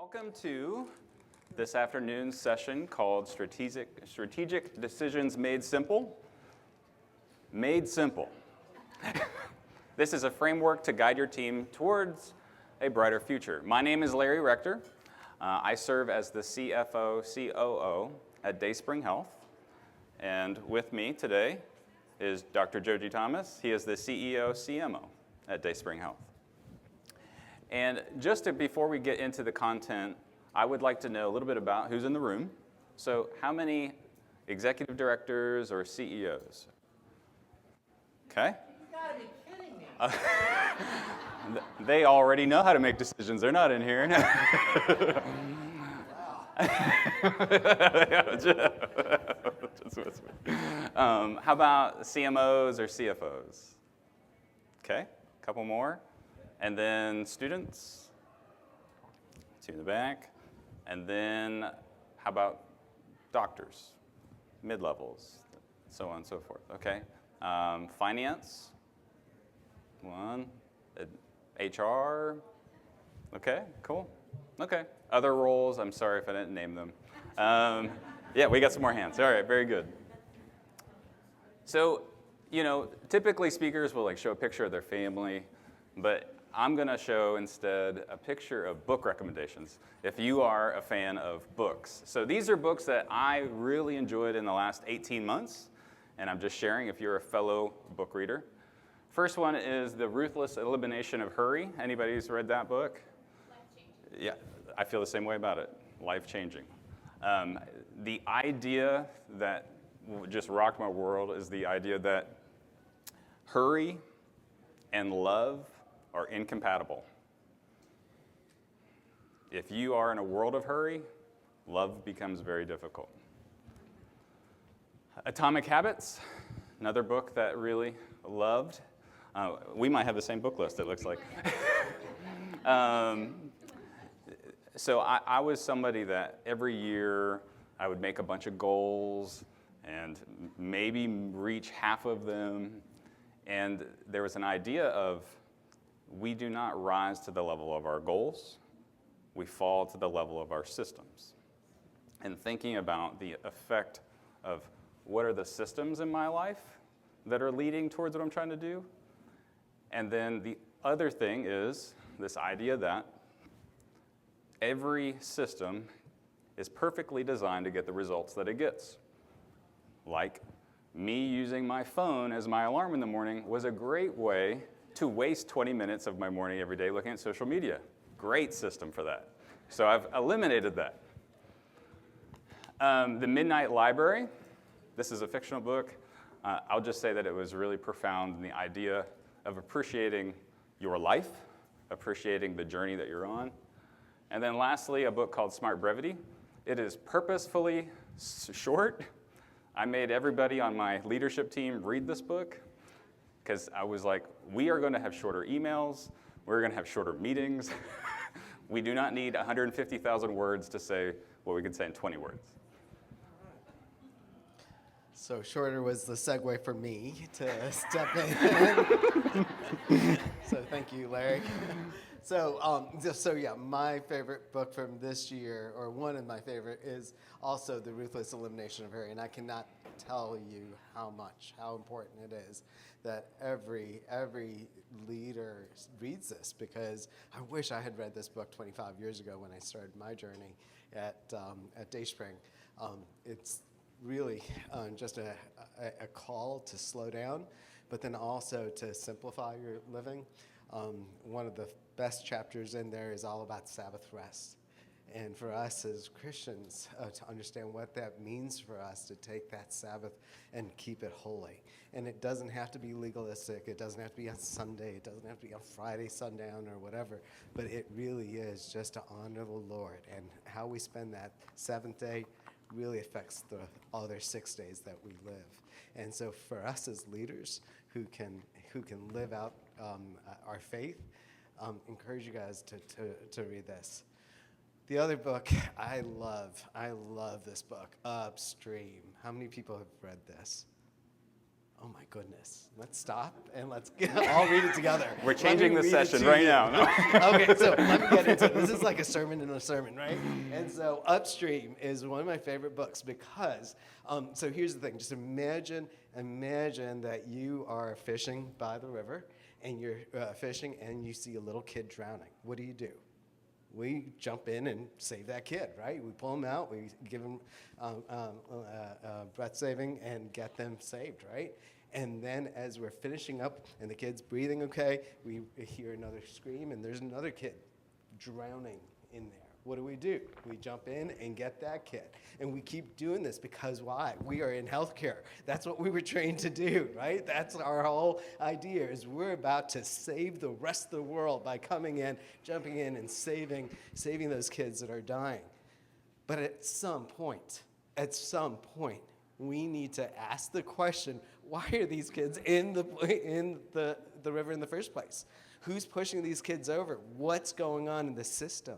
Welcome to this afternoon's session called Strategic Decisions Made Simple. Made Simple. This is a framework to guide your team towards a brighter future. My name is Larry Rector. I serve as the CFO, COO at Dayspring Health. And with me today is Dr. Geogy Thomas. He is the CEO, CMO at Dayspring Health. And before we get into the content, I would like to know a little bit about who's in the room. So how many executive directors or CEOs? Okay. You gotta be kidding me. They already know how to make decisions. They're not in here. How about CMOs or CFOs? Okay, a couple more. And then students, two in the back. And then how about doctors, mid-levels, so on and so forth, okay? Finance, one. HR, okay, cool. Okay, other roles, I'm sorry if I didn't name them. Yeah, we got some more hands. All right, very good. So, typically speakers will show a picture of their family, but I'm going to show instead a picture of book recommendations if you are a fan of books. So these are books that I really enjoyed in the last 18 months, and I'm just sharing if you're a fellow book reader. First one is The Ruthless Elimination of Hurry. Anybody who's read that book? Life-changing. Yeah, I feel the same way about it. Life-changing. The idea that just rocked my world is the idea that hurry and love are incompatible. If you are in a world of hurry, love becomes very difficult. Atomic Habits, another book that really loved. We might have the same book list, it looks like. So I was somebody that every year I would make a bunch of goals and maybe reach half of them. And there was an idea of we do not rise to the level of our goals, we fall to the level of our systems. And thinking about the effect of what are the systems in my life that are leading towards what I'm trying to do. And then the other thing is this idea that every system is perfectly designed to get the results that it gets. Like me using my phone as my alarm in the morning was a great way to waste 20 minutes of my morning every day looking at social media. Great system for that. So I've eliminated that. The Midnight Library. This is a fictional book. I'll just say that it was really profound in the idea of appreciating your life, appreciating the journey that you're on. And then lastly, a book called Smart Brevity. It is purposefully short. I made everybody on my leadership team read this book because I was like, we are going to have shorter emails. We're going to have shorter meetings. We do not need 150,000 words to say what we could say in 20 words. So shorter was the segue for me to step in. So thank you, Larry. So yeah, my favorite book from this year, or one of my favorite, is also The Ruthless Elimination of Hurry. And I cannot tell you how important it is that every leader reads this, because I wish I had read this book 25 years ago when I started my journey at Dayspring. It's really just a call to slow down, but then also to simplify your living. One of the best chapters in there is all about Sabbath rest. And for us as Christians, to understand what that means for us to take that Sabbath and keep it holy. And it doesn't have to be legalistic. It doesn't have to be on Sunday. It doesn't have to be on Friday sundown or whatever. But it really is just to honor the Lord. And how we spend that seventh day really affects the other 6 days that we live. And so for us as leaders who can live out our faith, encourage you guys to read this. The other book I love this book, Upstream. How many people have read this? Oh my goodness. Let's stop and let's all read it together. We're changing the Let me read it session to right you. now. No. Okay, so let me get into it. This is like a sermon in a sermon, right? And so Upstream is one of my favorite books because, so here's the thing. Just imagine that you are fishing by the river and you're fishing and you see a little kid drowning. What do? We jump in and save that kid, right? We pull him out, we give him breath saving and get them saved, right? And then as we're finishing up and the kid's breathing okay, we hear another scream and there's another kid drowning in there. What do? We jump in and get that kid. And we keep doing this because why? We are in healthcare. That's what we were trained to do, right? That's our whole idea is we're about to save the rest of the world by coming in, jumping in, and saving those kids that are dying. But at some point, we need to ask the question, why are these kids in the river in the first place? Who's pushing these kids over? What's going on in the system?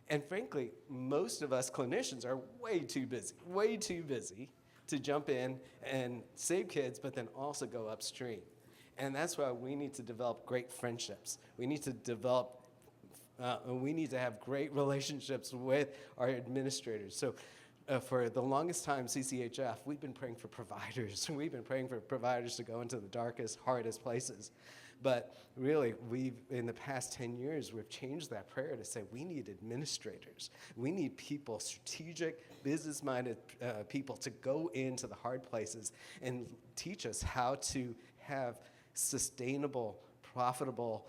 And frankly, most of us clinicians are way too busy to jump in and save kids, but then also go upstream. And that's why we need to develop great friendships. We need to have great relationships with our administrators. So for the longest time, CCHF, we've been praying for providers. We've been praying for providers to go into the darkest, hardest places. But really, in the past 10 years, we've changed that prayer to say we need administrators. We need people, strategic, business-minded people to go into the hard places and teach us how to have sustainable, profitable,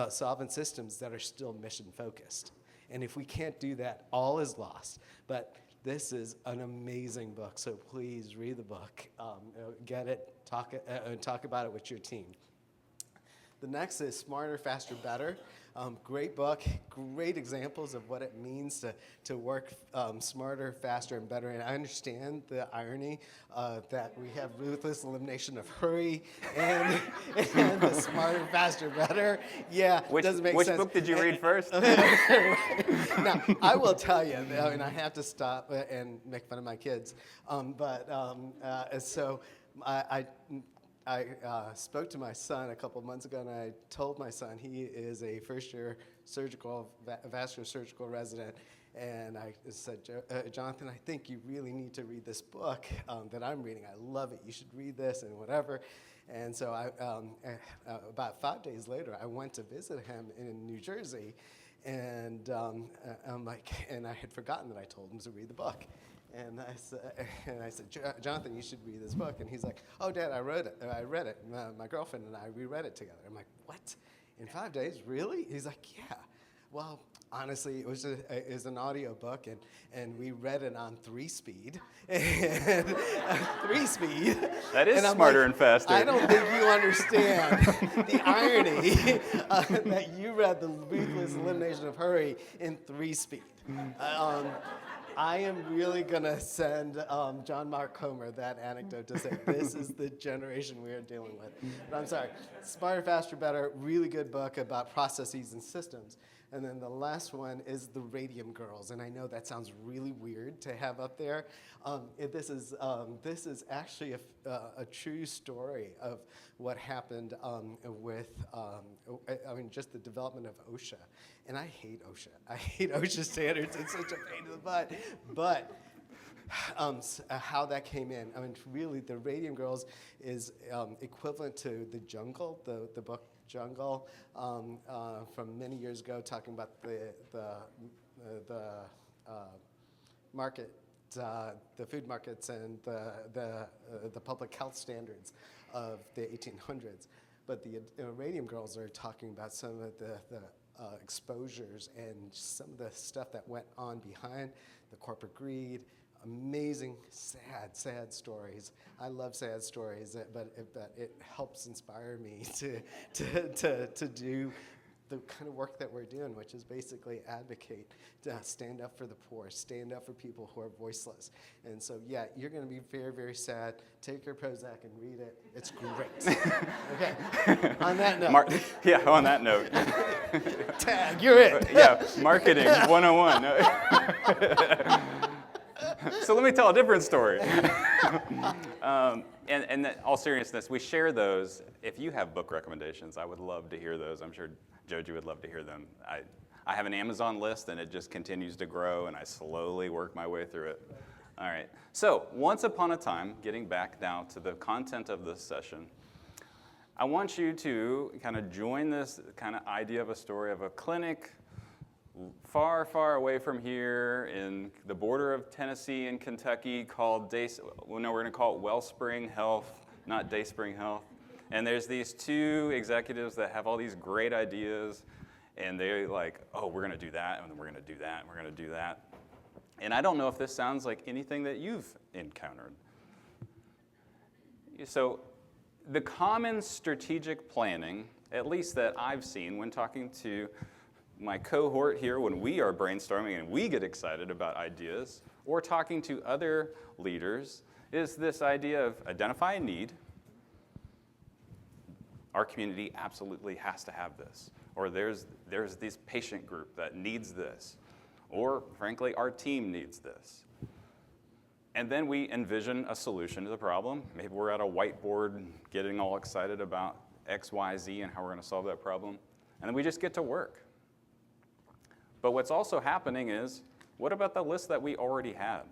solvent systems that are still mission-focused. And if we can't do that, all is lost. But this is an amazing book, so please read the book, get it, talk about it with your team. The next is Smarter, Faster, Better. Great book, great examples of what it means to work smarter, faster, and better. And I understand the irony that we have ruthless elimination of hurry and the smarter, faster, better. Yeah, Which doesn't make sense. Which book did you read first? Now, I will tell you, and I have to stop and make fun of my kids, so I spoke to my son a couple months ago, and I told my son he is a first-year vascular surgical resident, and I said, Jonathan, I think you really need to read this book that I'm reading. I love it. You should read this and whatever. And so about 5 days later, I went to visit him in New Jersey, and and I had forgotten that I told him to read the book. And I said, Jonathan, you should read this book. And he's like, oh, Dad, I read it. My girlfriend and I reread it together. I'm like, what? In 5 days? Really? He's like, yeah. Well, honestly, it was an audio book, and we read it on 3-speed. 3-speed. That is smarter and faster. I don't think you understand the irony that you read the ruthless elimination of hurry in 3-speed. I am really going to send John Mark Comer that anecdote to say this is the generation we are dealing with. But I'm sorry. Smarter, Faster, Better, really good book about processes and systems. And then the last one is The Radium Girls. And I know that sounds really weird to have up there. This is actually a true story of what happened with, just the development of OSHA. And I hate OSHA. I hate OSHA standards. It's such a pain in the butt. But how that came in. I mean, really, The Radium Girls is equivalent to The Jungle, the book Jungle, from many years ago, talking about the market, the food markets, and the public health standards of the 1800s. But the Radium Girls are talking about some of the exposures and some of the stuff that went on behind the corporate greed. Amazing, sad stories. I love sad stories, but it helps inspire me to do the kind of work that we're doing, which is basically advocate, stand up for the poor, stand up for people who are voiceless. And so, yeah, you're going to be very, very sad. Take your Prozac and read it. It's great. Okay. On that note. On that note. Tag, you're it. Marketing 101. So let me tell a different story. And in all seriousness, we share those. If you have book recommendations, I would love to hear those. I'm sure Geogy would love to hear them. I have an Amazon list, and it just continues to grow, and I slowly work my way through it. All right. So once upon a time, getting back now to the content of this session, I want you to kind of join this kind of idea of a story of a clinic far, far away from here in the border of Tennessee and Kentucky called we're going to call it Wellspring Health, not Dayspring Health. And there's these two executives that have all these great ideas, and they're like, oh, we're going to do that, and we're going to do that, and we're going to do that. And I don't know if this sounds like anything that you've encountered. So the common strategic planning, at least that I've seen when talking to my cohort here when we are brainstorming and we get excited about ideas, or talking to other leaders, is this idea of identify a need. Our community absolutely has to have this. Or there's this patient group that needs this. Or frankly, our team needs this. And then we envision a solution to the problem. Maybe we're at a whiteboard getting all excited about X, Y, Z and how we're going to solve that problem. And then we just get to work. But what's also happening is, what about the list that we already had?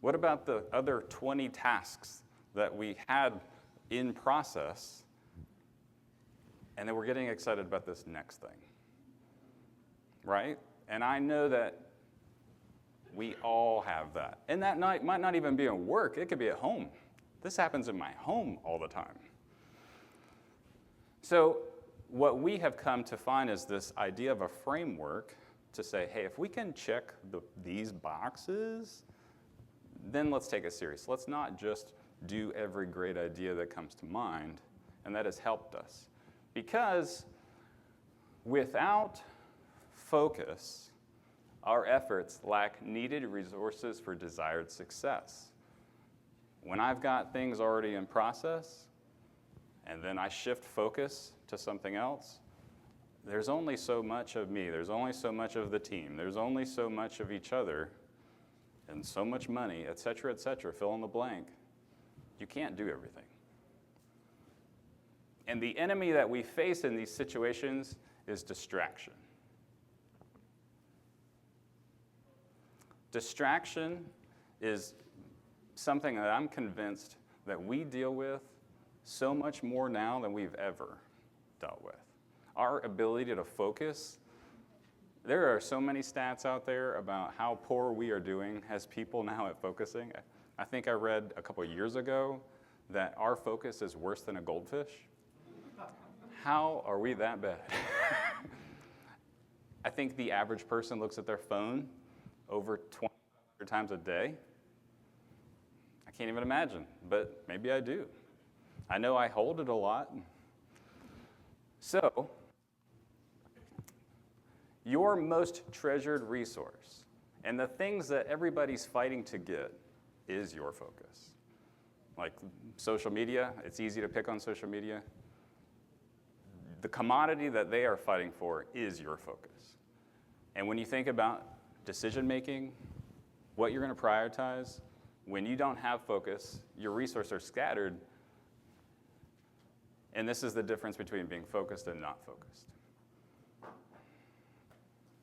What about the other 20 tasks that we had in process, and then we're getting excited about this next thing, right? And I know that we all have that. And that night might not even be at work. It could be at home. This happens in my home all the time. So what we have come to find is this idea of a framework to say, hey, if we can check these boxes, then let's take it serious. Let's not just do every great idea that comes to mind, and that has helped us. Because without focus, our efforts lack needed resources for desired success. When I've got things already in process, and then I shift focus to something else, there's only so much of me, there's only so much of the team, there's only so much of each other, and so much money, et cetera, fill in the blank. You can't do everything. And the enemy that we face in these situations is distraction. Distraction is something that I'm convinced that we deal with so much more now than we've ever dealt with. Our ability to focus, there are so many stats out there about how poor we are doing as people now at focusing. I think I read a couple years ago that our focus is worse than a goldfish. How are we that bad? I think the average person looks at their phone over 200 times a day. I can't even imagine, but maybe I do. I know I hold it a lot. So, your most treasured resource, and the things that everybody's fighting to get, is your focus. Like social media, it's easy to pick on social media. The commodity that they are fighting for is your focus. And when you think about decision making, what you're going to prioritize, when you don't have focus, your resources are scattered. And this is the difference between being focused and not focused.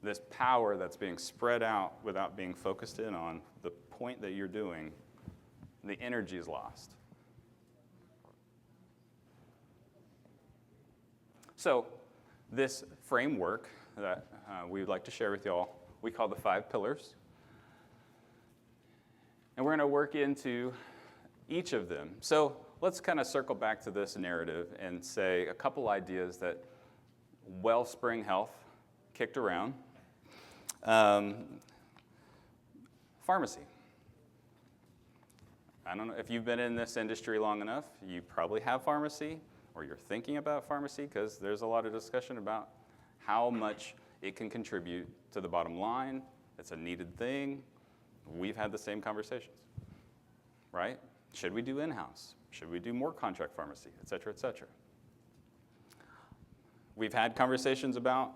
This power that's being spread out without being focused in on the point that you're doing, the energy is lost. So this framework that we would like to share with you all, we call the 5 pillars. And we're going to work into each of them. So let's kind of circle back to this narrative and say a couple ideas that Wellspring Health kicked around. Pharmacy. I don't know if you've been in this industry long enough, you probably have pharmacy, or you're thinking about pharmacy, because there's a lot of discussion about how much it can contribute to the bottom line. It's a needed thing. We've had the same conversations, right? Should we do in-house? Should we do more contract pharmacy, et cetera, et cetera? We've had conversations about,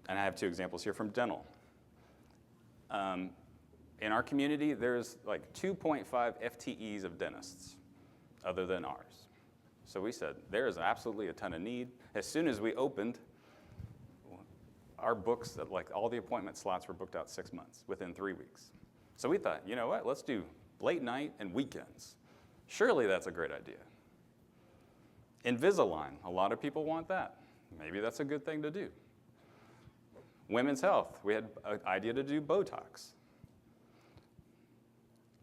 and I have 2 examples here from dental. in our community, there's like 2.5 FTEs of dentists other than ours. So we said, there is absolutely a ton of need. As soon as we opened, our books, like all the appointment slots were booked out 6 months, within 3 weeks. So we thought, you know what, let's do late night and weekends. Surely that's a great idea. Invisalign, a lot of people want that. Maybe that's a good thing to do. Women's health, we had an idea to do Botox.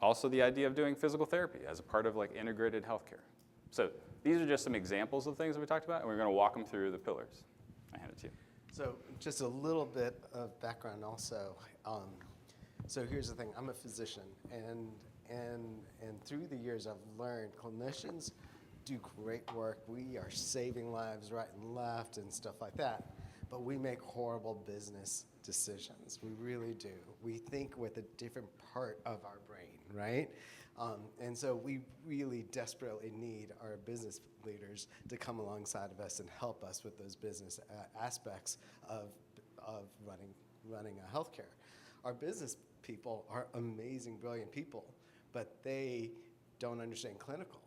Also the idea of doing physical therapy as a part of like integrated healthcare. So these are just some examples of things that we talked about, and we're going to walk them through the pillars. I hand it to you. So just a little bit of background also. So here's the thing, I'm a physician, and through the years I've learned clinicians do great work. We are saving lives right and left and stuff like that, but we make horrible business decisions. We really do. We think with a different part of our brain, right? And so we really desperately need our business leaders to come alongside of us and help us with those business aspects of running a healthcare. Our business people are amazing, brilliant people, but they don't understand clinical.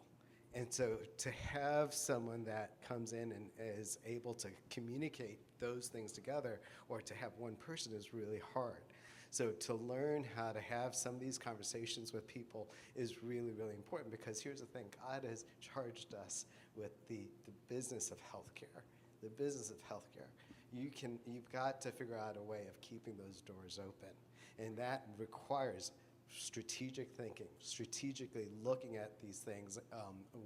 And so to have someone that comes in and is able to communicate those things together, or to have one person, is really hard. So to learn how to have some of these conversations with people is really, really important, because here's the thing, God has charged us with the business of healthcare, the business of healthcare. You've got to figure out a way of keeping those doors open, and that requires strategic thinking, strategically looking at these things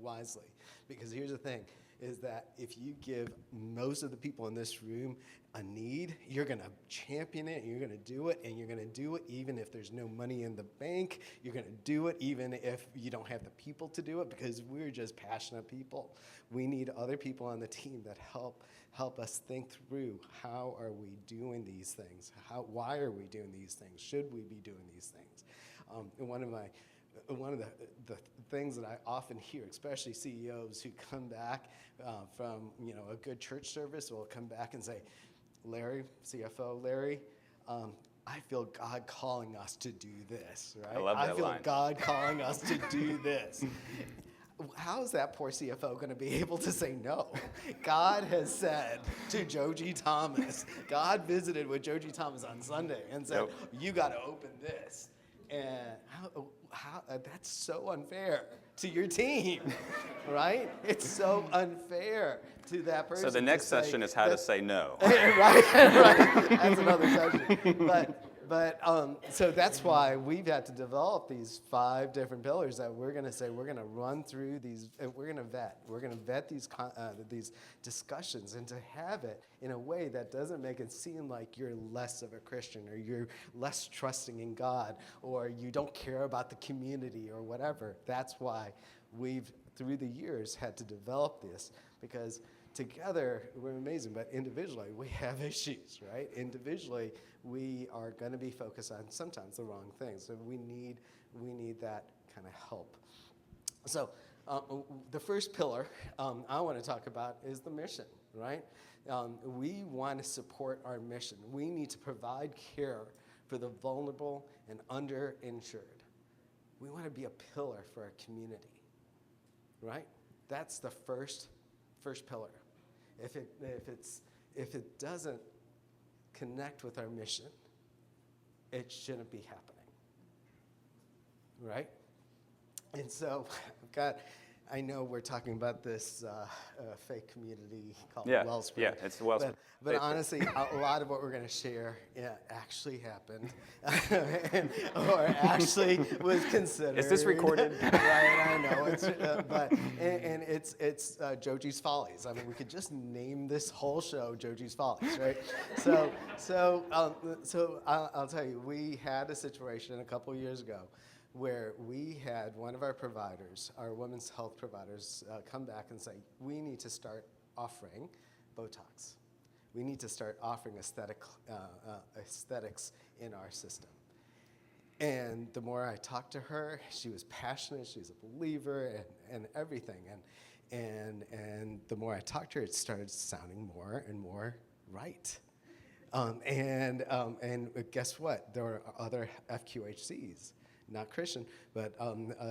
wisely. Because here's the thing, is that if you give most of the people in this room a need, you're going to champion it, and you're going to do it, and you're going to do it even if there's no money in the bank. You're going to do it even if you don't have the people to do it, because we're just passionate people. We need other people on the team that help us think through, how are we doing these things? Why are we doing these things? Should we be doing these things? And one of the things that I often hear, especially CEOs who come back from a good church service, will come back and say, Larry, CFO Larry, I feel God calling us to do this, right? I love that line. I feel God calling us to do this. How is that poor CFO going to be able to say no? God has said to Geogy Thomas, God visited with Geogy Thomas on Sunday and said, you got to open this. And how that's so unfair to your team, right? It's so unfair to that person. So the next session is how to say no. right. That's another session. But so that's why we've had to develop these 5 different pillars that we're going to say, we're going to run through these, and we're going to vet. We're going to vet these discussions, and to have it in a way that doesn't make it seem like you're less of a Christian, or you're less trusting in God, or you don't care about the community or whatever. That's why we've, through the years, had to develop this, because together we're amazing, but individually we have issues, right? Individually we are going to be focused on sometimes the wrong things, so we need that kind of help. So the first pillar I want to talk about is the mission, right? We want to support our mission. We need to provide care for the vulnerable and underinsured. We want to be a pillar for our community, right? That's the first pillar. If it doesn't connect with our mission, it shouldn't be happening, right? And so I know we're talking about this fake community called Wellspring. Yeah, it's the Wellspring. But honestly, a lot of what we're going to share actually happened, or actually was considered. Is this recorded? Right, I know. It's Geogy's Follies. I mean, we could just name this whole show Geogy's Follies, right? So I'll tell you, we had a situation a couple years ago where we had one of our providers, our women's health providers, come back and say, we need to start offering Botox. We need to start offering aesthetics in our system. And the more I talked to her, she was passionate, she was a believer, and everything. And the more I talked to her, it started sounding more and more right. And guess what? There are other FQHCs, not Christian, but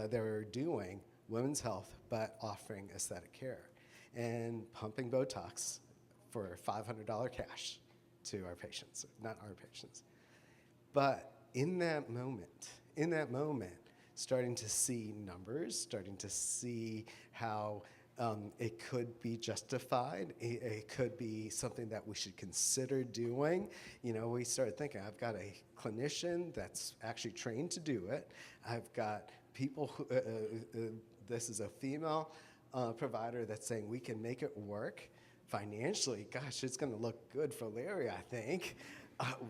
they're doing women's health, but offering aesthetic care and pumping Botox for $500 cash to our patients, not our patients. But in that moment, starting to see numbers, starting to see how it could be justified, it could be something that we should consider doing. We started thinking, I've got a clinician that's actually trained to do it. I've got people who, this is a female provider that's saying we can make it work. Financially, gosh, it's going to look good for Larry, I think.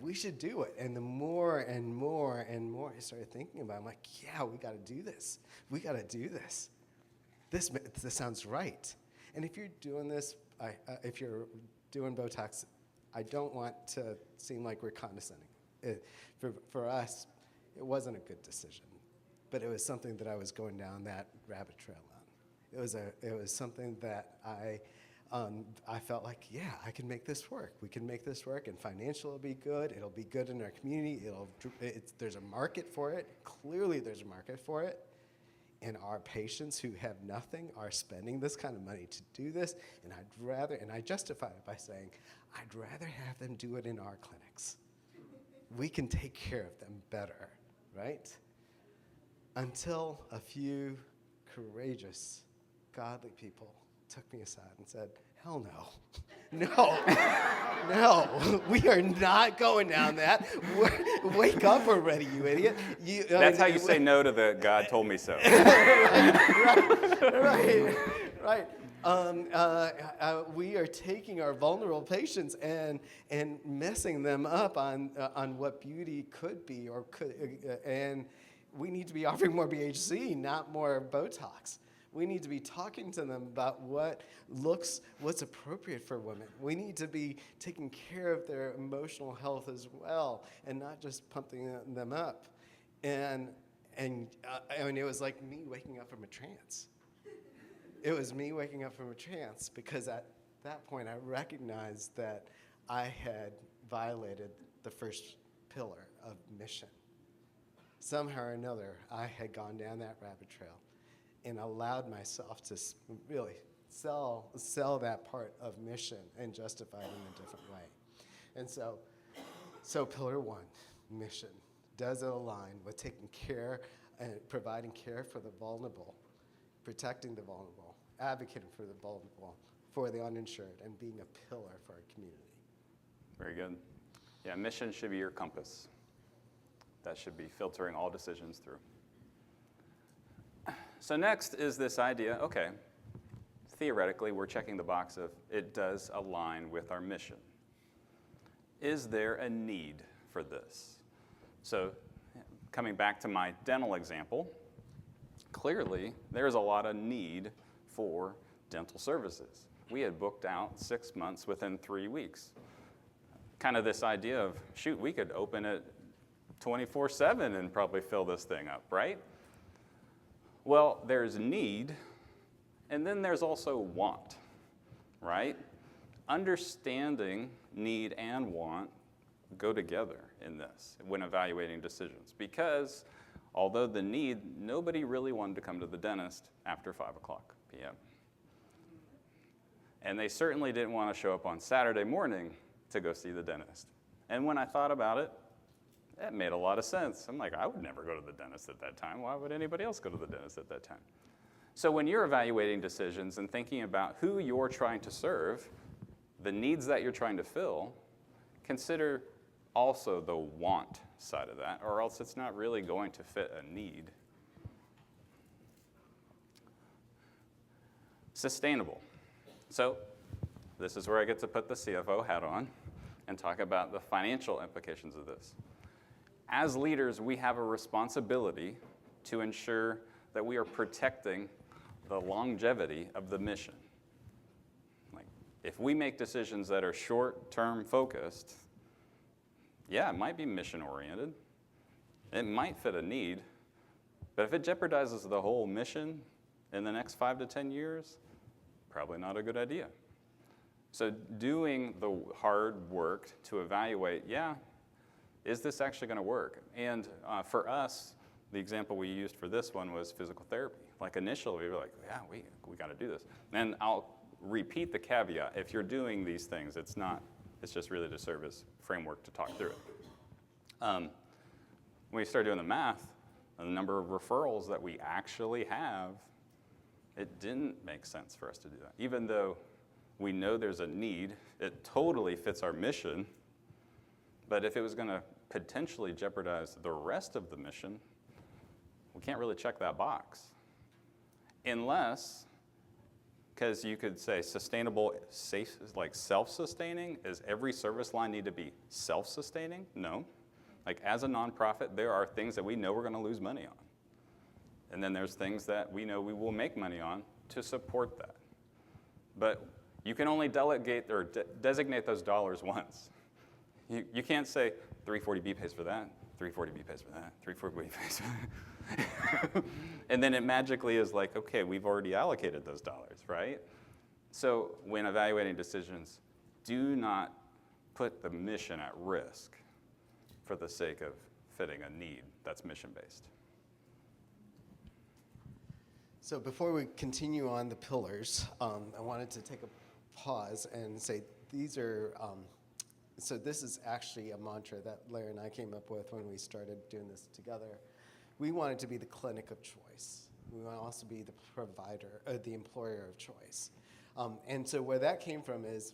We should do it. And the more and more and more I started thinking about it, I'm like, yeah, we got to do this. We got to do this. This sounds right. And if you're doing this, if you're doing Botox, I don't want to seem like we're condescending. For us, it wasn't a good decision, but it was something that I was going down that rabbit trail on. It was something that I felt like, yeah, I can make this work. We can make this work, and financial will be good. It'll be good in our community. There's a market for it. Clearly, there's a market for it. And our patients who have nothing are spending this kind of money to do this, and I justified it by saying, I'd rather have them do it in our clinics. We can take care of them better, right? Until a few courageous, godly people took me aside and said, hell no. No, we are not going down that. Wake up already, you idiot. That's how you say no to the God told me so. Right. We are taking our vulnerable patients and messing them up on what beauty could be and we need to be offering more BHC, not more Botox. We need to be talking to them about what's appropriate for women. We need to be taking care of their emotional health as well, and not just pumping them up. And it was like me waking up from a trance. It was me waking up from a trance because at that point I recognized that I had violated the first pillar of mission. Somehow or another, I had gone down that rabbit trail and allowed myself to really sell that part of mission and justify it in a different way. And so pillar one, mission, does it align with taking care and providing care for the vulnerable, protecting the vulnerable, advocating for the vulnerable, for the uninsured, and being a pillar for our community? Very good. Yeah, mission should be your compass. That should be filtering all decisions through. So next is this idea, okay, theoretically we're checking the box of it does align with our mission. Is there a need for this? So coming back to my dental example, clearly there's a lot of need for dental services. We had booked out 6 months within 3 weeks. Kind of this idea of, shoot, we could open it 24/7 and probably fill this thing up, right? Well, there's need, and then there's also want, right? Understanding need and want go together in this when evaluating decisions, because although the need, nobody really wanted to come to the dentist after 5 o'clock p.m. And they certainly didn't want to show up on Saturday morning to go see the dentist. And when I thought about it, that made a lot of sense. I'm like, I would never go to the dentist at that time. Why would anybody else go to the dentist at that time? So when you're evaluating decisions and thinking about who you're trying to serve, the needs that you're trying to fill, consider also the want side of that, or else it's not really going to fit a need. Sustainable. So this is where I get to put the CFO hat on and talk about the financial implications of this. As leaders, we have a responsibility to ensure that we are protecting the longevity of the mission. Like, if we make decisions that are short-term focused, yeah, it might be mission-oriented. It might fit a need, but if it jeopardizes the whole mission in the next 5 to 10 years, probably not a good idea. So doing the hard work to evaluate, yeah, is this actually going to work? And for us, the example we used for this one was physical therapy. Like initially, we were like, yeah, we got to do this. And I'll repeat the caveat. If you're doing these things, it's just really to serve as framework to talk through it. When we started doing the math, the number of referrals that we actually have, it didn't make sense for us to do that. Even though we know there's a need, it totally fits our mission, but if it was going to potentially jeopardize the rest of the mission, we can't really check that box. Unless, because you could say sustainable, safe, like self-sustaining, does every service line need to be self-sustaining? No. Like as a nonprofit, there are things that we know we're going to lose money on. And then there's things that we know we will make money on to support that. But you can only delegate or designate those dollars once. You can't say 340B pays for that, 340B pays for that, 340B pays for that. And then it magically is like, okay, we've already allocated those dollars, right? So when evaluating decisions, do not put the mission at risk for the sake of fitting a need that's mission-based. So before we continue on the pillars, I wanted to take a pause and say these are, so this is actually a mantra that Larry and I came up with when we started doing this together. We wanted to be the clinic of choice. We want to also be the provider, the employer of choice. And so where that came from is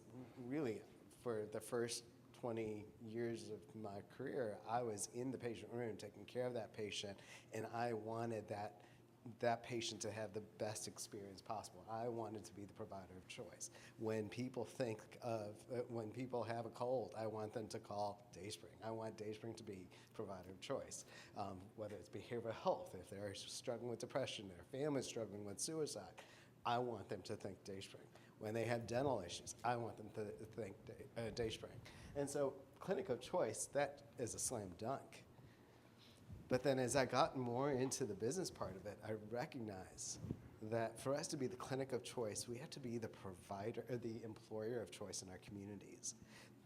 really for the first 20 years of my career, I was in the patient room taking care of that patient, and I wanted that patient to have the best experience possible. I wanted to be the provider of choice. When people when people have a cold, I want them to call Dayspring. I want Dayspring to be provider of choice. Whether it's behavioral health, if they're struggling with depression, their family's struggling with suicide, I want them to think Dayspring. When they have dental issues, I want them to think Dayspring. And so clinic of choice, that is a slam dunk. But then as I got more into the business part of it, I recognized that for us to be the clinic of choice, we have to be the provider or the employer of choice in our communities.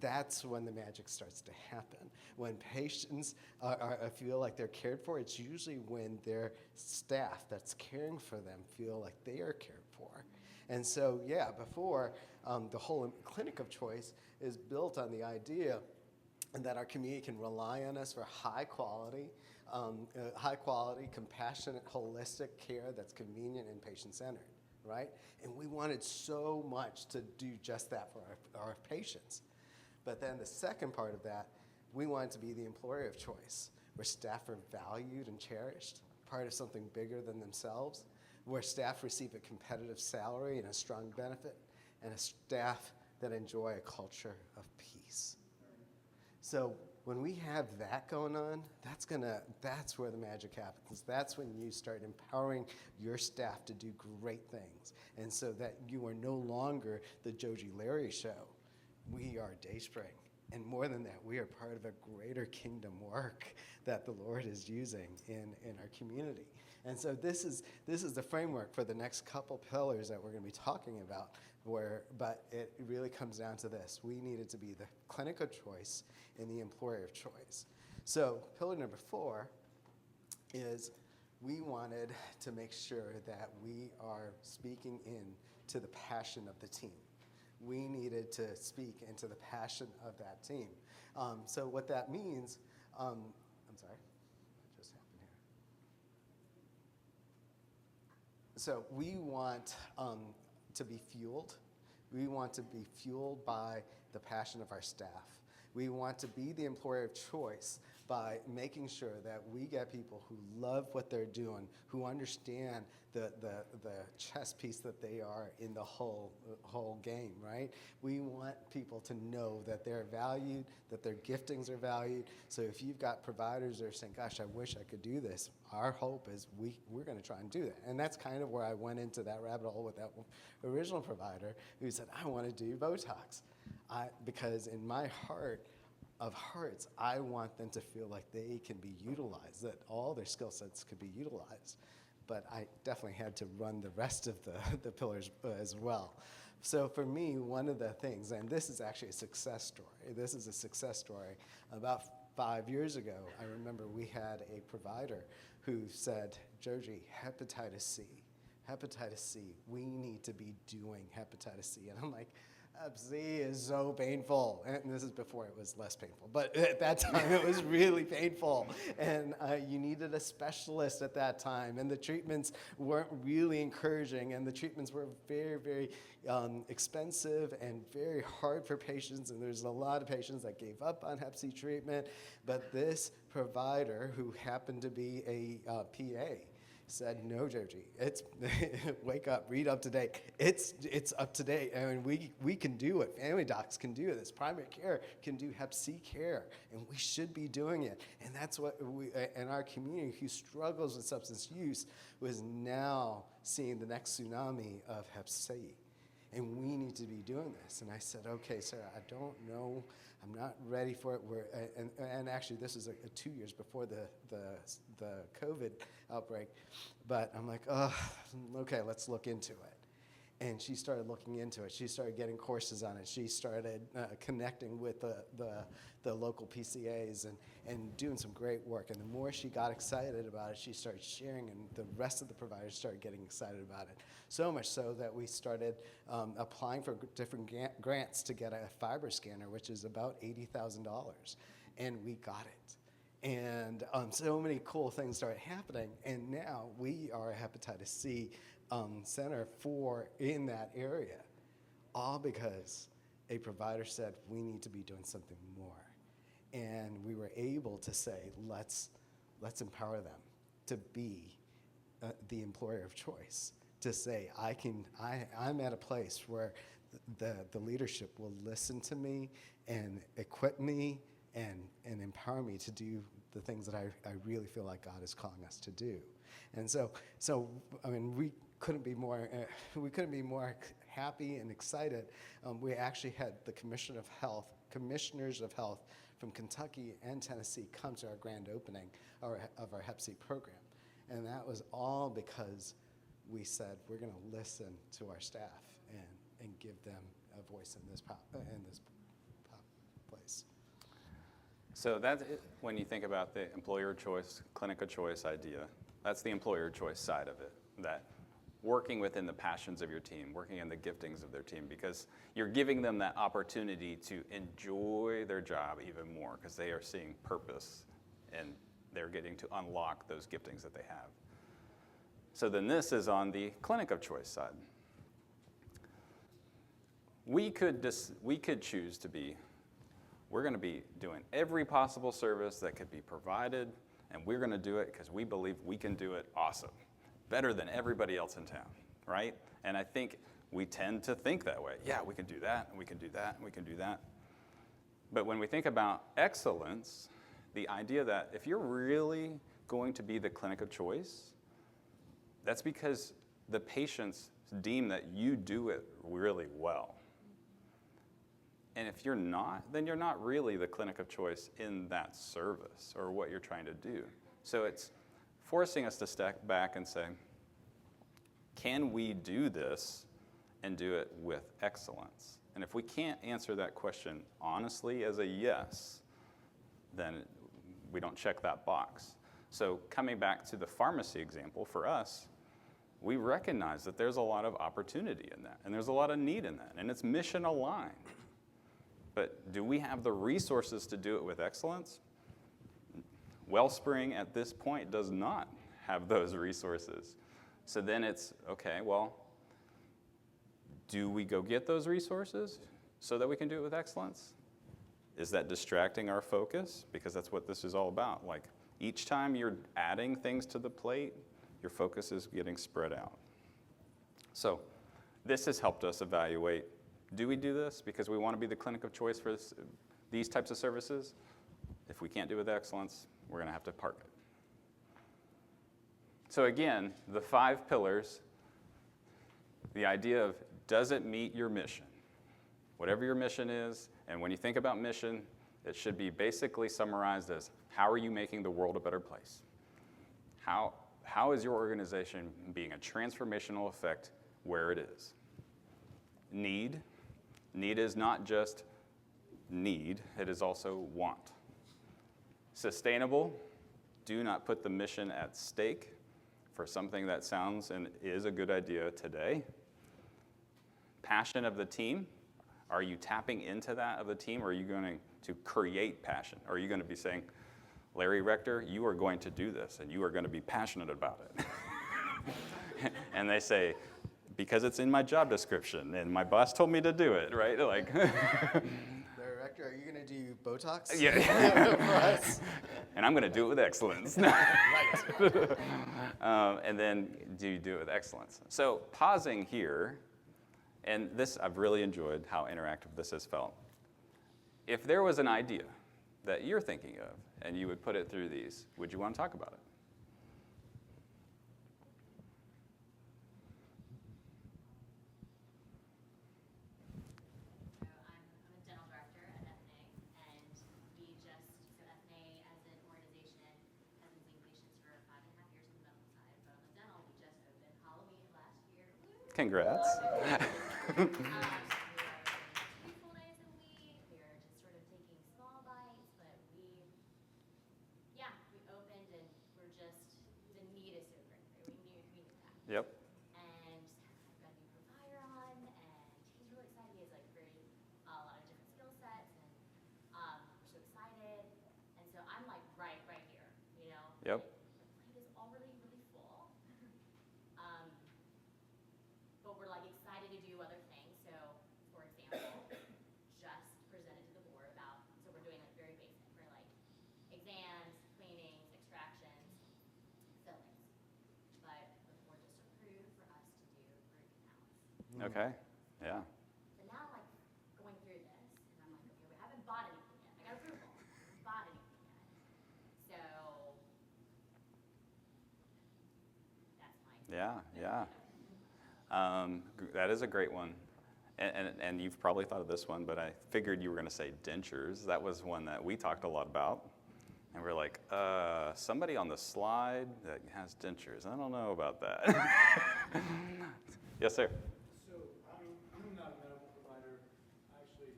That's when the magic starts to happen. When patients feel like they're cared for, it's usually when their staff that's caring for them feel like they are cared for. And so, yeah, before, the whole clinic of choice is built on the idea that our community can rely on us for high quality, compassionate, holistic care that's convenient and patient-centered, right? And we wanted so much to do just that for our patients. But then the second part of that, we wanted to be the employer of choice, where staff are valued and cherished, part of something bigger than themselves, where staff receive a competitive salary and a strong benefit, and a staff that enjoy a culture of peace. So when we have that going on, that's where the magic happens. That's when you start empowering your staff to do great things. And so that you are no longer the Geogy Larry show. We are Dayspring. And more than that, we are part of a greater kingdom work that the Lord is using in our community. And so this is the framework for the next couple pillars that we're going to be talking about. But it really comes down to this. We needed to be the clinic of choice and the employer of choice. So pillar number 4 is we wanted to make sure that we are speaking in to the passion of the team. We needed to speak into the passion of that team. So what that means, I'm sorry, what just happened here? So we want to be fueled. We want to be fueled by the passion of our staff. We want to be the employer of choice by making sure that we get people who love what they're doing, who understand the chess piece that they are in the whole game, right? We want people to know that they're valued, that their giftings are valued. So if you've got providers that are saying, gosh, I wish I could do this, our hope is we're going to try and do that. And that's kind of where I went into that rabbit hole with that original provider who said, I want to do Botox. Because in my heart of hearts, I want them to feel like they can be utilized, that all their skill sets could be utilized. But I definitely had to run the rest of the pillars as well. So for me, one of the things, and this is actually a success story. This is a success story. About 5 years ago, I remember we had a provider who said, Geogy, hepatitis C, we need to be doing hepatitis C. And I'm like, Hep C is so painful. And this is before it was less painful. But at that time, it was really painful. And you needed a specialist at that time. And the treatments weren't really encouraging. And the treatments were very, very expensive and very hard for patients. And there's a lot of patients that gave up on Hep C treatment. But this provider, who happened to be a PA, said, no, Geogy, it's wake up, read up to date. It's up to date. I mean, we can do it. Family docs can do this. Primary care can do Hep C care, and we should be doing it. And that's what we, in our community who struggles with substance use, was now seeing the next tsunami of Hep C. And we need to be doing this. And I said, okay, Sarah, I don't know. I'm not ready for it. And actually, this is 2 years before the COVID outbreak. But I'm like, oh, okay, let's look into it. And she started looking into it. She started getting courses on it. She started connecting with the local PCAs and doing some great work. And the more she got excited about it, she started sharing, and the rest of the providers started getting excited about it. So much so that we started applying for different grants to get a fiber scanner, which is about $80,000. And we got it. And so many cool things started happening. And now we are a hepatitis C center in that area, all because a provider said we need to be doing something more. And we were able to say, let's empower them to be the employer of choice, to say, I'm at a place where the leadership will listen to me and equip me and empower me to do the things that I really feel like God is calling us to do. And so I mean, we couldn't be more happy and excited. We actually had the commissioners of health from Kentucky and Tennessee come to our grand opening of our Hep C program. And that was all because we said we're going to listen to our staff and give them a voice in this place. So that's it. When you think about the employer choice, clinic of choice idea, that's the employer choice side of it, that working within the passions of your team, working in the giftings of their team, because you're giving them that opportunity to enjoy their job even more because they are seeing purpose and they're getting to unlock those giftings that they have. So then this is on the clinic of choice side. We could choose to be, we're going to be doing every possible service that could be provided, and we're going to do it because we believe we can do it awesome, better than everybody else in town, right? And I think we tend to think that way. Yeah, we can do that, and we can do that, and we can do that. But when we think about excellence, the idea that if you're really going to be the clinic of choice, that's because the patients deem that you do it really well. And if you're not, then you're not really the clinic of choice in that service or what you're trying to do. So it's forcing us to step back and say, can we do this and do it with excellence? And if we can't answer that question honestly as a yes, then we don't check that box. So coming back to the pharmacy example, for us, we recognize that there's a lot of opportunity in that, and there's a lot of need in that, and it's mission aligned. But do we have the resources to do it with excellence? Wellspring at this point does not have those resources. So then it's, okay, well, do we go get those resources so that we can do it with excellence? Is that distracting our focus? Because that's what this is all about. Like, each time you're adding things to the plate, your focus is getting spread out. So this has helped us evaluate, do we do this because we want to be the clinic of choice for these types of services? If we can't do it with excellence, we're going to have to park it. So again, the 5 pillars, the idea of, does it meet your mission? Whatever your mission is, and when you think about mission, it should be basically summarized as, how are you making the world a better place? How is your organization being a transformational effect where it is? Need. Need is not just need, it is also want. Sustainable. Do not put the mission at stake for something that sounds and is a good idea today. Passion of the team. Are you tapping into that of the team, or are you going to create passion? Or are you going to be saying, Larry, Rector, you are going to do this, and you are going to be passionate about it? And they say, because it's in my job description, and my boss told me to do it, right? Like, Rector, are you going to do Botox? yeah. For us? And I'm going to do it with excellence. Right. And then do you do it with excellence? So pausing here, and this, I've really enjoyed how interactive this has felt. If there was an idea that you're thinking of, and you would put it through these, would you want to talk about it? Congrats. We were 2 full days a week. We were just sort of taking small bites, but we opened and we're just, the need is so great. We knew that. Yep. And I've got a new provider on, and he's really excited. He has like a lot of different skill sets, and we're so excited. And so I'm like right here, you know. Yep. The plate is already really full. But we're like excited to do other things. So, for example, just presented to the board about, so we're doing like very basic. We're like exams, cleanings, extractions, fillings. But the board just approved for us to do root canals. Okay. Yeah. So now I'm like going through this, and I'm like, okay, we haven't bought anything yet. I got approval. We haven't bought anything yet. So that's my Yeah. That is a great one. And you've probably thought of this one, but I figured you were going to say dentures. That was one that we talked a lot about. And we're like, somebody on the slide that has dentures. I don't know about that. Yes, sir. So I'm not a medical provider. I actually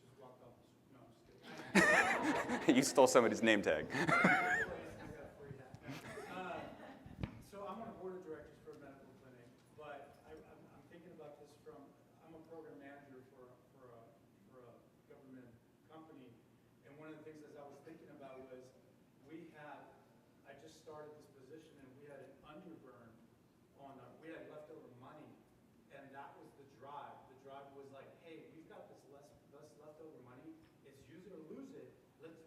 just walked off. No, I'm just kidding. You stole somebody's name tag. So I'm on a board of directors for a medical clinic, but I'm thinking about this from, I'm a program manager for a government company, and one of the things as I was thinking about was I just started this position and we had an underburn we had leftover money, and that was the drive. The drive was like, hey, we've got this less leftover money. It's use it or lose it. Let's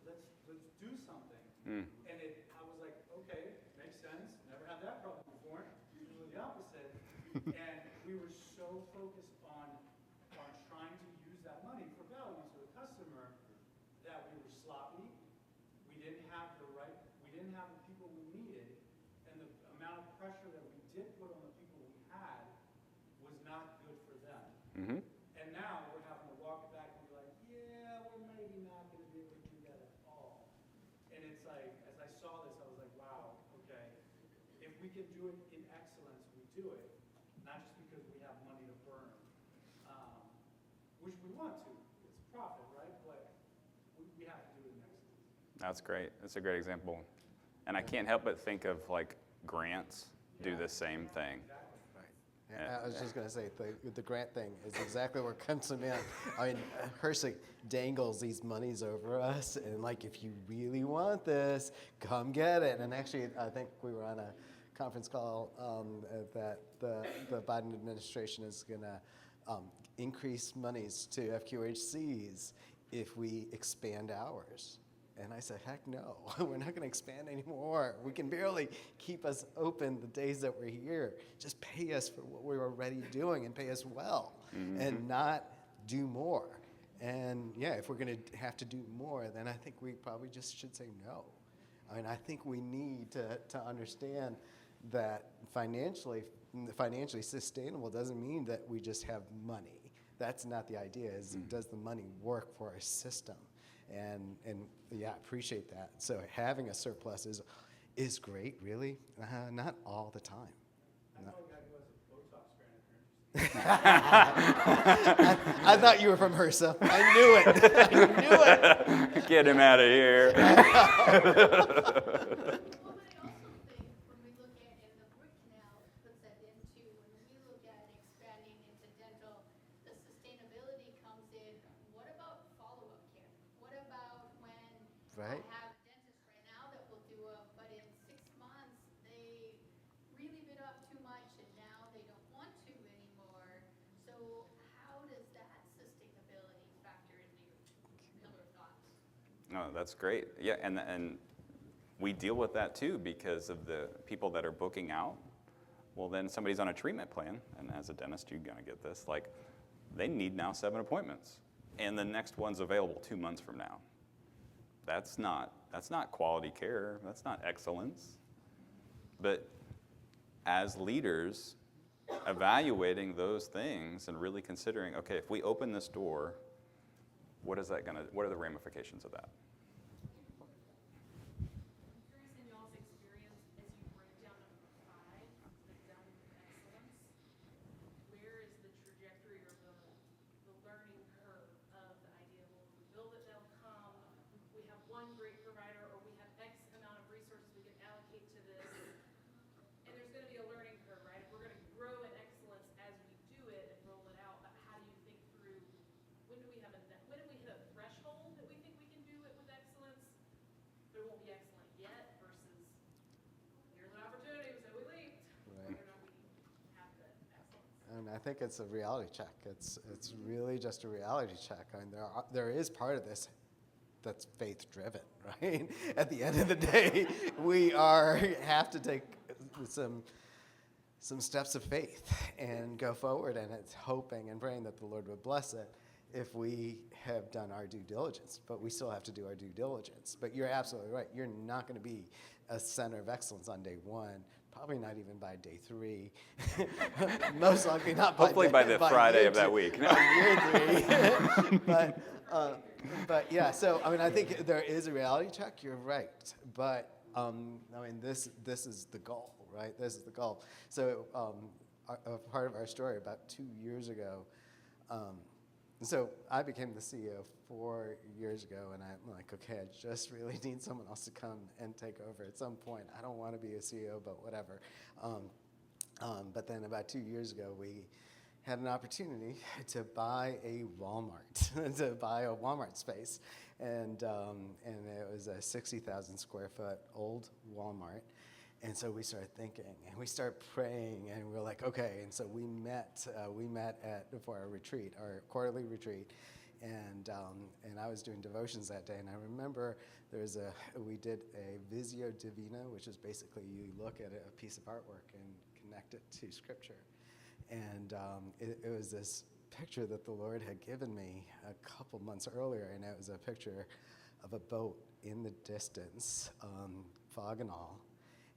do something. And I was like, okay, makes sense. Never had that problem before. It was the opposite. And we were so focused on trying to use that money for value to the customer that we were sloppy. We didn't have the people we needed, and the amount of pressure that we did put on the people we had was not good for them. Mm-hmm. And now we're having to walk back and be like, yeah, we're maybe not going to be able to do that at all. And it's like, as I saw this, I was like, wow, okay, if we can do it in excellence, we do it, not just because we have money to burn, which we want to. It's profit, right? But we have to do it in excellence. That's great. That's a great example. And I can't help but think of like grants do the same thing. Yeah, I was just going to say, the grant thing is exactly where it comes to me. I mean, Hershey dangles these monies over us, and like, if you really want this, come get it. And actually, I think we were on a conference call that the Biden administration is going to increase monies to FQHCs if we expand hours. And I said, heck no, we're not going to expand anymore. We can barely keep us open the days that we're here. Just pay us for what we're already doing and pay us well, and not do more. And yeah, if we're going to have to do more, then I think we probably just should say no. I mean, I think we need to understand that financially sustainable doesn't mean that we just have money. That's not the idea. Does the money work for our system? And yeah, I appreciate that. So having a surplus is great, really. Not all the time. I know a guy who has a Botox grant, if you're I thought you were from HRSA. I knew it. I knew it. Get him out of here. Well, but I also think when we look at, and the root canal puts that into, when we look at expanding into dental, the sustainability comes in. What about follow-up care? What about when Right. I have a dentist right now that will do but in 6 months, they really bit off too much and now they don't want to anymore. So how does that sustainability factor into your pillar of thoughts? No, that's great. Yeah, and we deal with that too because of the people that are booking out. Well, then somebody's on a treatment plan, and as a dentist, you're gonna get this. Like, they need now 7 appointments, and the next one's available 2 months from now. That's not quality care. That's not excellence. But as leaders, evaluating those things and really considering, okay, if we open this door, what are the ramifications of that? I'm curious in y'all's experience as you break down number 5, the done with excellence, where is the trajectory or the learning curve of the idea, well, if we build it, they'll come, we have one great provider, or we have X amount of resources we can allocate to this, and there's gonna be a learning curve, right? We're gonna grow in excellence as we do it and roll it out, but how do you think through, when do we hit a threshold that we think we can do it with excellence, but it won't be excellent yet, versus here's an opportunity, so we leaped, Right. whether or not we have the excellence. And I think it's a reality check. It's really just a reality check. I mean, there is part of this that's faith driven, right? At the end of the day, we have to take some steps of faith and go forward, and it's hoping and praying that the Lord would bless it if we have done our due diligence. But we still have to do our due diligence. But you're absolutely right. You're not going to be a center of excellence on day 1. Probably not even by day 3. Most likely not by Hopefully by the Friday year of that 2, week. by year 3. But yeah, so I mean, I think there is a reality check. You're right, but I mean, this is the goal, right? This is the goal. So a part of our story about 2 years ago. So I became the CEO 4 years ago, and I'm like, okay, I just really need someone else to come and take over at some point. I don't want to be a CEO, but whatever. But then about 2 years ago, we had an opportunity to buy a Walmart space, and it was a 60,000 square foot old Walmart. And so we started thinking, and we started praying, and we were like, okay. And so we met for our retreat, our quarterly retreat, and I was doing devotions that day. And I remember we did a Visio Divina, which is basically you look at a piece of artwork and connect it to Scripture. And it was this picture that the Lord had given me a couple months earlier, and it was a picture of a boat in the distance, fog and all.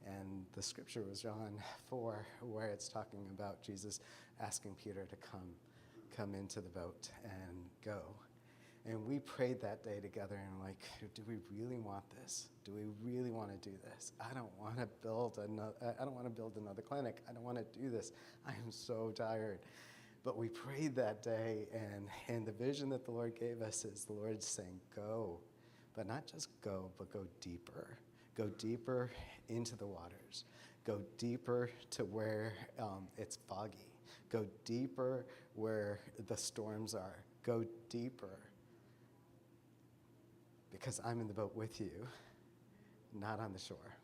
And the scripture was John 4, where it's talking about Jesus asking Peter to come into the boat and go. And we prayed that day together, and like, do we really want this? Do we really want to do this? I don't want to build another clinic. I don't want to do this. I am so tired. But we prayed that day, and the vision that the Lord gave us is the Lord saying, go, but not just go, but go deeper. Go deeper into the waters. Go deeper to where it's foggy. Go deeper where the storms are. Go deeper. Because I'm in the boat with you, not on the shore.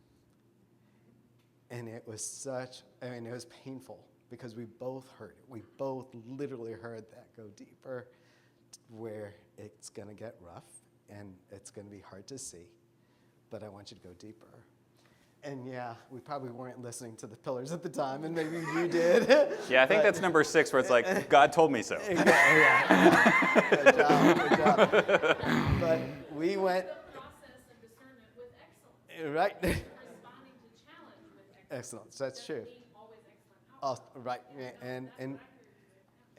And it was it was painful because we both heard it. We both literally heard that. Go deeper where it's going to get rough and it's going to be hard to see. But I want you to go deeper. And yeah, we probably weren't listening to the pillars at the time, and maybe you did. Yeah, I think that's number 6, where it's like, God told me so. Yeah. Good job. But we went. The process of discernment with excellence. Right. Responding to challenge with excellence. Excellent. That's true. Doesn't mean always excellent outcomes. Right. Yeah,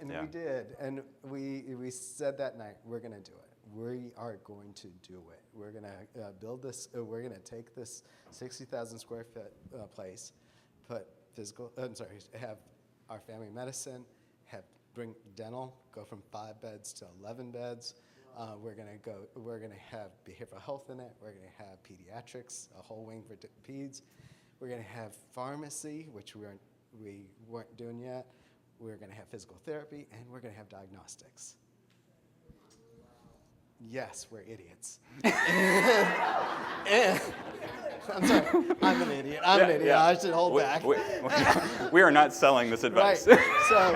And Yeah. we did. And we said that night, we're going to do it. We are going to do it. We're going to build this. We're going to take this 60,000 square foot place, have our family medicine, bring dental, go from 5 beds to 11 beds. We're going to have behavioral health in it. We're going to have pediatrics, a whole wing for peds. We're going to have pharmacy, which we weren't doing yet. We're going to have physical therapy, and we're going to have diagnostics. Yes, we're idiots. I'm sorry, I'm an idiot. I'm an idiot. I should hold back. We are not selling this advice. Right. So,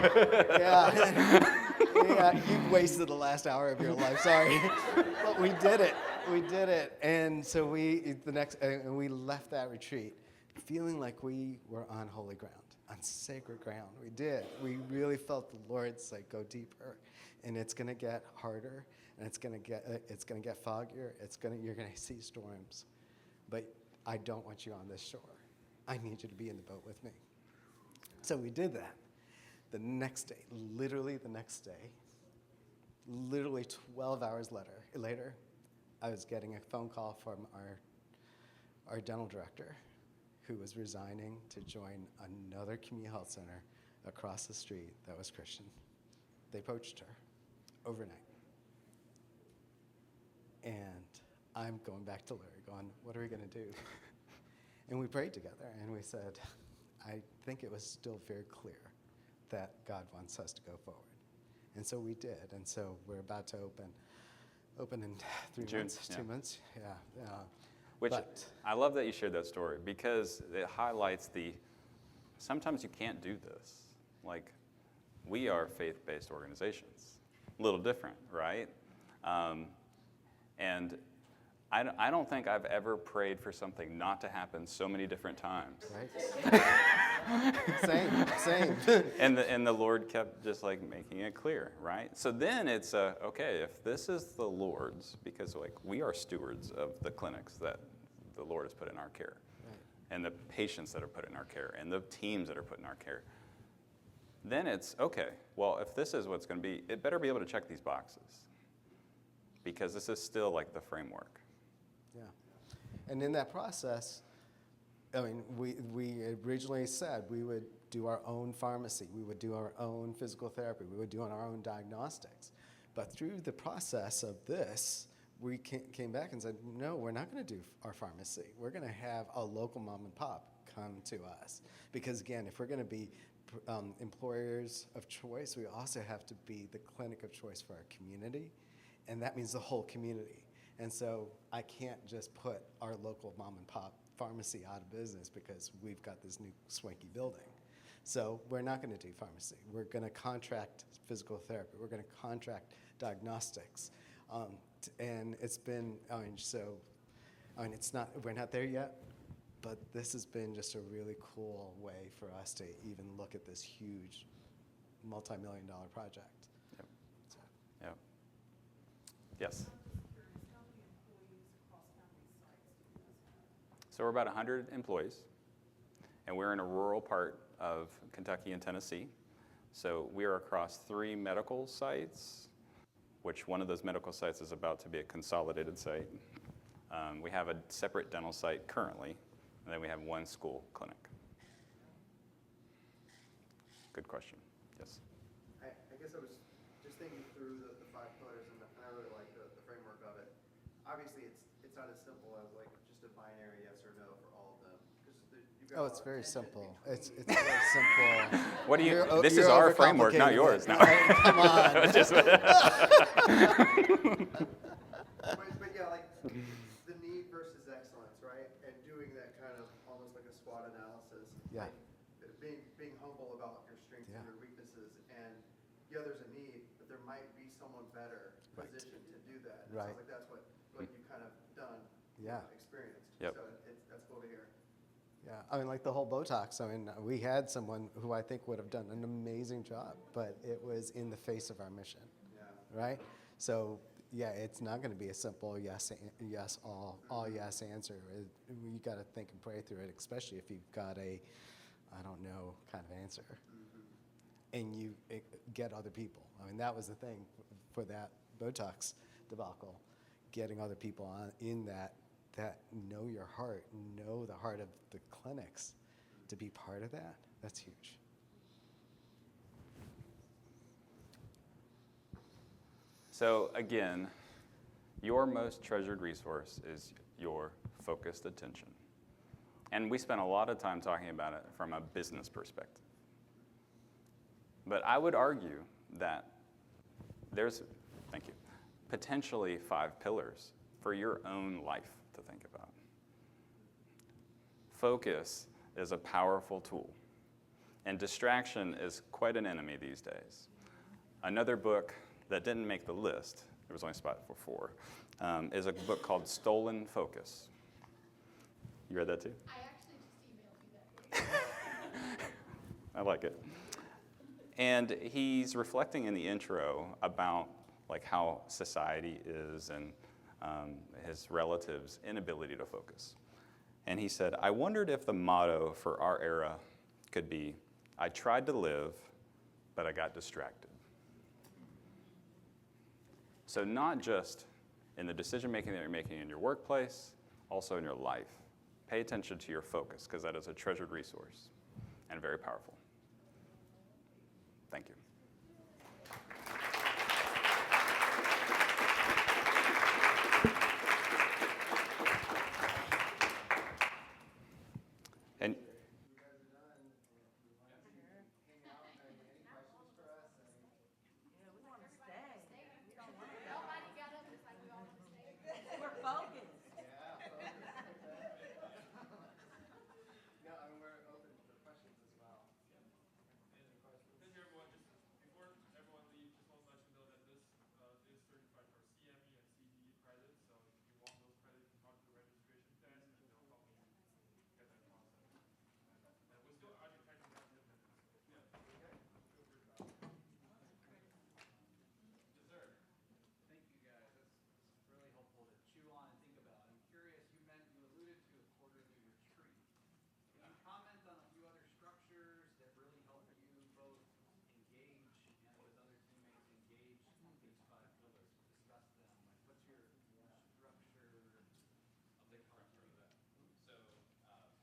yeah, you've wasted the last hour of your life. Sorry, but we did it. We did it, and so we left that retreat feeling like we were on holy ground, on sacred ground. We did. We really felt the Lord say, "Go deeper," and it's going to get harder, and it's going to get foggier. You're going to see storms, but I don't want you on this shore. I need you to be in the boat with me. So we did that. The next day, literally 12 hours later, I was getting a phone call from our dental director, who was resigning to join another community health center across the street that was Christian. They poached her overnight. And I'm going back to Larry going, what are we going to do? And we prayed together, and we said, I think it was still very clear that God wants us to go forward. And so we did. And so we're about to open in 3 June, months, yeah. 2 months. Yeah. Which, But- I love that you shared that story because it highlights sometimes you can't do this. Like, we are faith-based organizations. A little different, right? And I don't think I've ever prayed for something not to happen so many different times. Right? Same. And the Lord kept just like making it clear, right? So then it's okay, if this is the Lord's, because like we are stewards of the clinics that the Lord has put in our care, Right. and the patients that are put in our care, and the teams that are put in our care. Then it's okay. Well, if this is what's going to be, it better be able to check these boxes, because this is still like the framework. Yeah. And in that process, I mean, we originally said we would do our own pharmacy, we would do our own physical therapy, we would do our own diagnostics. But through the process of this, we came back and said, no, we're not going to do our pharmacy. We're going to have a local mom and pop come to us. Because again, if we're going to be employers of choice, we also have to be the clinic of choice for our community. And that means the whole community. And so I can't just put our local mom and pop pharmacy out of business because we've got this new swanky building. So we're not going to do pharmacy. We're going to contract physical therapy. We're going to contract diagnostics. And it's been, we're not there yet, but this has been just a really cool way for us to even look at this huge multi-million-dollar project. Yep. Yep. Yes. So we're about 100 employees, and we're in a rural part of Kentucky and Tennessee. So we are across 3 medical sites, which one of those medical sites is about to be a consolidated site. We have a separate dental site currently, and then we have 1 school clinic. Good question. Yes. I guess I was just thinking through the 5 pillars, and I really like the framework of it. Obviously, it's not as simple as like just a binary yes or no for all of them. You've got It's a lot of very tension simple. between- It's very simple. What do you? This You're is our framework, not overcomplicating yours. it. No. Come on. But yeah, like the need versus excellence, right? And doing that kind of almost like a SWOT analysis. Yeah. Like being humble about your strengths Yeah. and your weaknesses. And yeah, there's a need, but there might be someone better Right. positioned to do that. It Right. sounds like that's what you kind of done, Yeah. experienced. Yep. So that's cool to hear. Yeah, I mean, like the whole Botox. I mean, we had someone who I think would have done an amazing job, but it was in the face of our mission, Yeah. right? So, yeah, it's not going to be a simple yes, all yes answer. You got to think and pray through it, especially if you've got a, I don't know, kind of answer, and you get other people. I mean, that was the thing for that Botox debacle, getting other people on in that know your heart, know the heart of the clinics, to be part of that. That's huge. So again, your most treasured resource is your focused attention. And we spent a lot of time talking about it from a business perspective. But I would argue that there's, thank you, potentially 5 pillars for your own life to think about. Focus is a powerful tool, and distraction is quite an enemy these days. Another book that didn't make the list, there was only spot for 4, is a book called Stolen Focus. You read that too? I actually just emailed you that. I like it. And he's reflecting in the intro about like how society is and his relatives' inability to focus. And he said, I wondered if the motto for our era could be, I tried to live, but I got distracted. So not just in the decision making that you're making in your workplace, also in your life. Pay attention to your focus, because that is a treasured resource and very powerful. Thank you. And You guys are done. We want to hang out. Any questions for us? Yeah, we want to stay. We don't want to go. Nobody got up, it's like we all want to stay. We're focused. No, I mean, we're open for questions as well. Thank you, everyone. Just before everyone leaves, just want to let you know that this is certified for CME and CDE credits. So if you want those credits, you talk to the registration desk, and they'll help you get that process. And we're still architecting that 10 minutes. Yeah. Okay. Feel free to ask. Yes, sir. Thank you, guys. That's really helpful to chew on and think about. I'm curious, you alluded to a quarterly retreat. Can you comment on a few other structures that really help you both engage and with other teammates engage these 5 pillars? Discuss them. Like, what's your structure of the company? So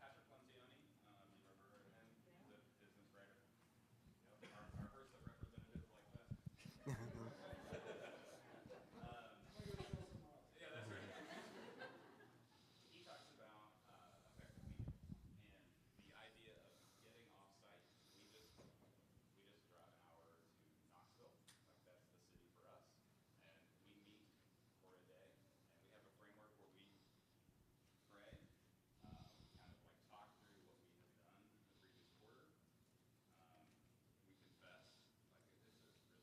Patrick Lencioni, you've ever heard of him? He's a business writer. Yep. Our HRSA representative like that. Yeah, that's right. He talks about effective meetings and the idea of getting off-site. We just drive an hour to Knoxville, like that's the city for us, and we meet for a day, and we have a framework where we pray, kind of like talk through what we have done the previous quarter. We confess, like it's a religious,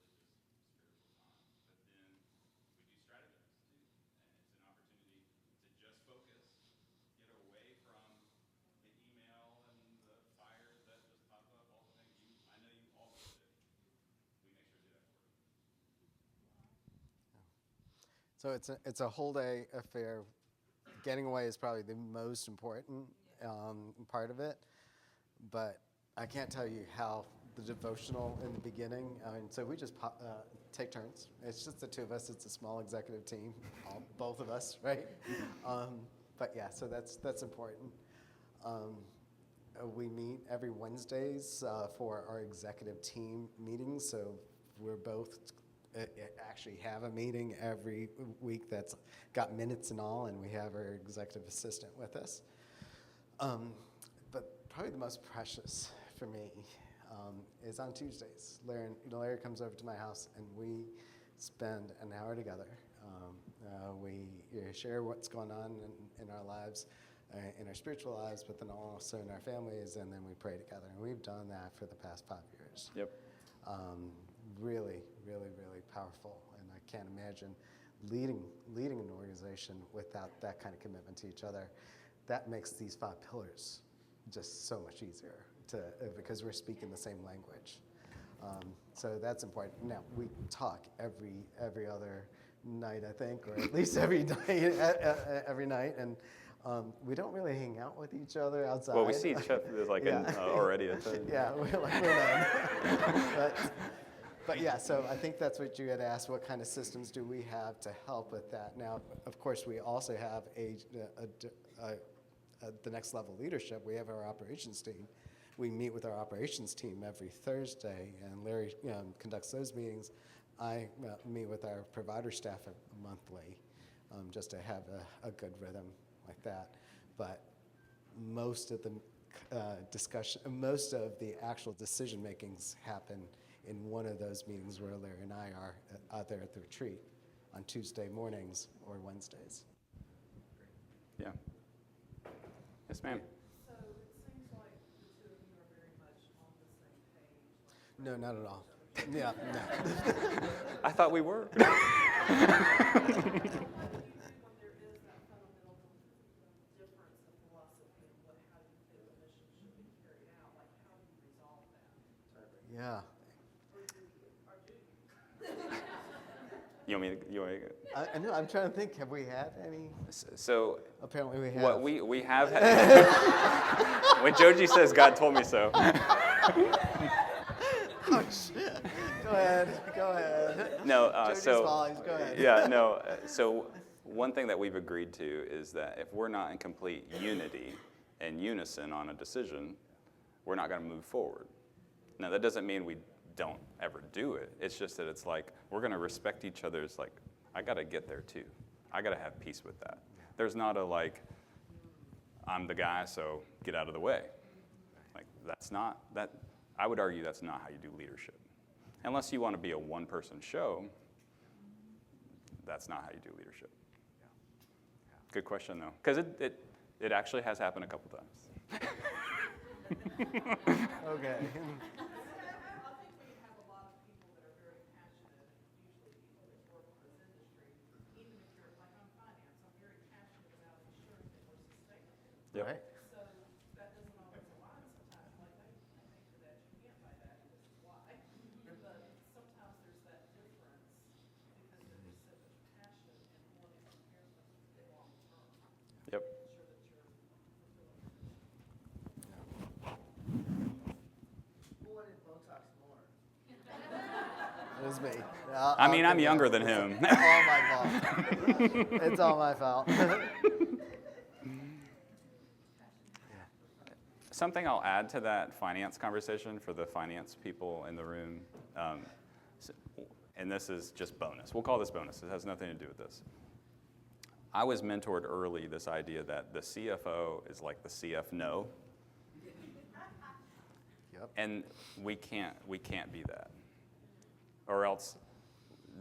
spiritual time, but then we do strategize too, and it's an opportunity to just focus, get away from the email and the fires that just pop up, all the things I know you all do. We make sure to do that for you. So it's a whole day affair. Getting away is probably the most important part of it, but I can't tell you how the devotional in the beginning. I mean, so we just take turns. It's just the 2 of us. It's a small executive team, both of us, right? But yeah, so that's important. We meet every Wednesdays for our executive team meetings. So we're both actually have a meeting every week that's got minutes and all, and we have our executive assistant with us. But probably the most precious for me is on Tuesdays. Larry comes over to my house, and we spend an hour together. We share what's going on in our lives, in our spiritual lives, but then also in our families, and then we pray together. And we've done that for the past 5 years. Yep. Really, really, really powerful. And I can't imagine leading an organization without that kind of commitment to each other. That makes these 5 pillars just so much easier because we're speaking the same language. So that's important. Now, we talk every other night, I think, or at least every night. And we don't really hang out with each other outside. Well, we see each other like already at the Yeah, we're not. But yeah, so I think that's what you had asked. What kind of systems do we have to help with that? Now, of course, we also have the next level leadership. We have our operations team. We meet with our operations team every Thursday, and Larry conducts those meetings. I meet with our provider staff monthly, just to have a good rhythm like that. But most of the most of the actual decision makings happen in one of those meetings where Larry and I are out there at the retreat on Tuesday mornings or Wednesdays. Yeah. Yes, ma'am. So it seems like the two of you are very much on the same page. No, not at all. Yeah, no. I thought we were. What do you do when there is that fundamental difference in philosophy and how you think the mission should be carried out? Like, how do you resolve that? Yeah. You want me to I know. I'm trying to think. Have we had any? so Apparently, we have. what we have had, when Geogy says God told me so. Go ahead. Go ahead. No, Geogy's so follies, go ahead. yeah, no. So one thing that we've agreed to is that if we're not in complete unity and unison on a decision, we're not going to move forward. Now that doesn't mean we don't ever do it. It's just that it's like we're going to respect each other's. Like, I got to get there too. I got to have peace with that. There's not a like, I'm the guy, so get out of the way. Like that's not that. I would argue that's not how you do leadership. Unless you want to be a one-person show, that's not how you do leadership. Good question, though, because it actually has happened a couple times. Okay. I think when you have a lot of people that are very passionate, and usually people that work in this industry, even if you're like on finance, I'm very passionate about ensuring that we're sustainable. Yep. Right. So that doesn't always align sometimes. Like, I hate for that, you can't buy that, and this is why. But sometimes there's that difference because there is so much passion and wanting to care for the long term. Yep. Ensure that you're fulfilling your mission. Who wanted Botox more? It was me. I mean, I'm confess. younger than him. It's all my fault. It's all my fault. Something I'll add to that finance conversation for the finance people in the room, and this is just bonus. We'll call this bonus. It has nothing to do with this. I was mentored early this idea that the CFO is like the CF no. Yep. And we can't be that. Or else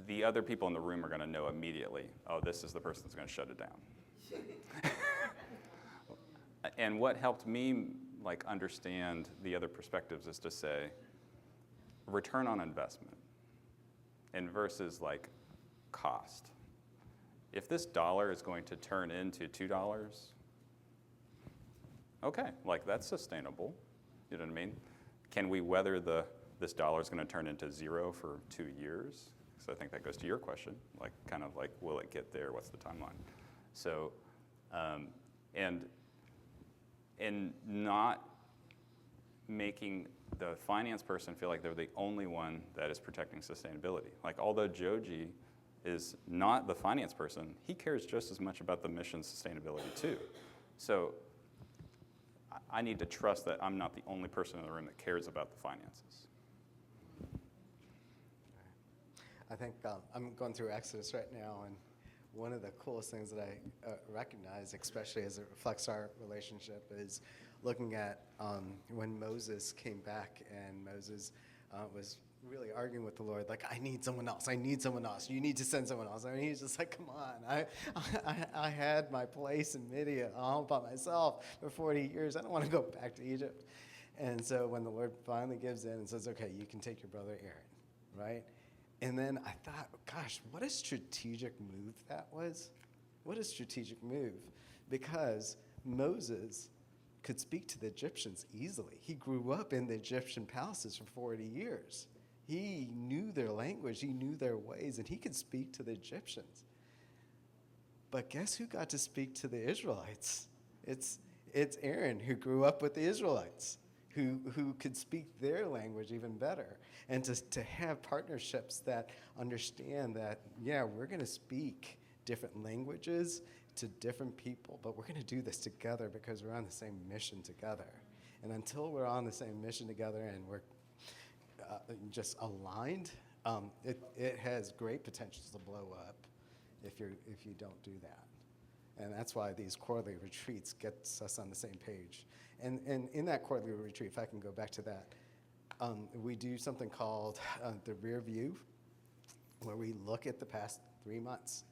the other people in the room are going to know immediately, oh, this is the person that's going to shut it down. And what helped me like understand the other perspectives is to say return on investment and versus like cost. If this dollar is going to turn into $2, okay, like that's sustainable. You know what I mean? Can we weather this dollar is going to turn into 0 for 2 years? So I think that goes to your question, like kind of like, will it get there? What's the timeline? So, and not making the finance person feel like they're the only one that is protecting sustainability. Like although Geogy is not the finance person, he cares just as much about the mission sustainability too. So I need to trust that I'm not the only person in the room that cares about the finances. I think I'm going through Exodus right now, and one of the coolest things that I recognize, especially as it reflects our relationship, is looking at when Moses came back and Moses was really arguing with the Lord, like, I need someone else. I need someone else. You need to send someone else. I mean, he's just like, come on. I had my place in Midian all by myself for 40 years. I don't want to go back to Egypt. And so when the Lord finally gives in and says, okay, you can take your brother Aaron, right? And then I thought, gosh, what a strategic move that was. What a strategic move. Because Moses could speak to the Egyptians easily. He grew up in the Egyptian palaces for 40 years. He knew their language, he knew their ways, and he could speak to the Egyptians. But guess who got to speak to the Israelites? It's Aaron, who grew up with the Israelites, who could speak their language even better. And to have partnerships that understand that, yeah, we're going to speak different languages to different people, but we're going to do this together because we're on the same mission together. And until we're on the same mission together and we're just aligned It has great potential to blow up if you don't do that. And that's why these quarterly retreats gets us on the same page. And in that quarterly retreat, if I can go back to that, we do something called the rear view, where we look at the past 3 months.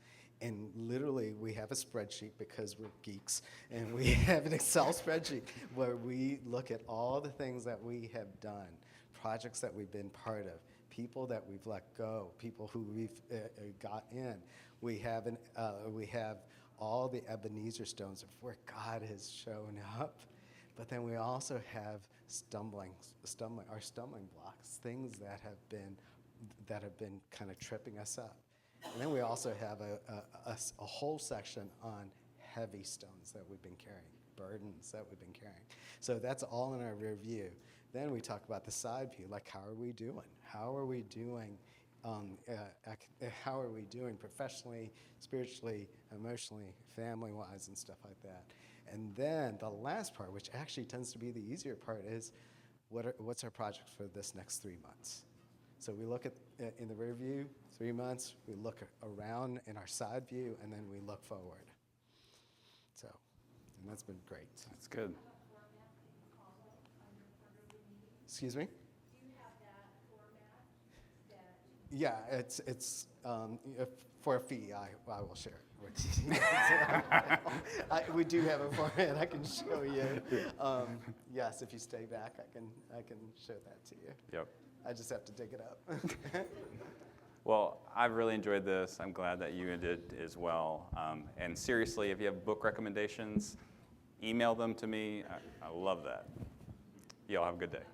And literally, we have a spreadsheet because we're geeks, and we have an Excel spreadsheet where we look at all the things that we have done, projects that we've been part of, people that we've let go, people who we've got in. We have all the Ebenezer stones of where God has shown up, but then we also have our stumbling blocks, things that have been kind of tripping us up. And then we also have a whole section on heavy stones that we've been carrying, burdens that we've been carrying. So that's all in our rear view. Then we talk about the side view, like how are we doing? How are we doing? How are we doing professionally, spiritually, emotionally, family-wise, and stuff like that? And then the last part, which actually tends to be the easier part, is what's our project for this next 3 months? So we look at in the rear view, 3 months, we look around in our side view, and then we look forward. So, and that's been great. That's good. Excuse me? Do you have that format that? Yeah, it's for a fee. I will share it with you. We do have a format I can show you. Yes, if you stay back, I can show that to you. Yep. I just have to dig it up. Well, I've really enjoyed this. I'm glad that you did as well. And seriously, if you have book recommendations, email them to me. I love that. Y'all have a good day.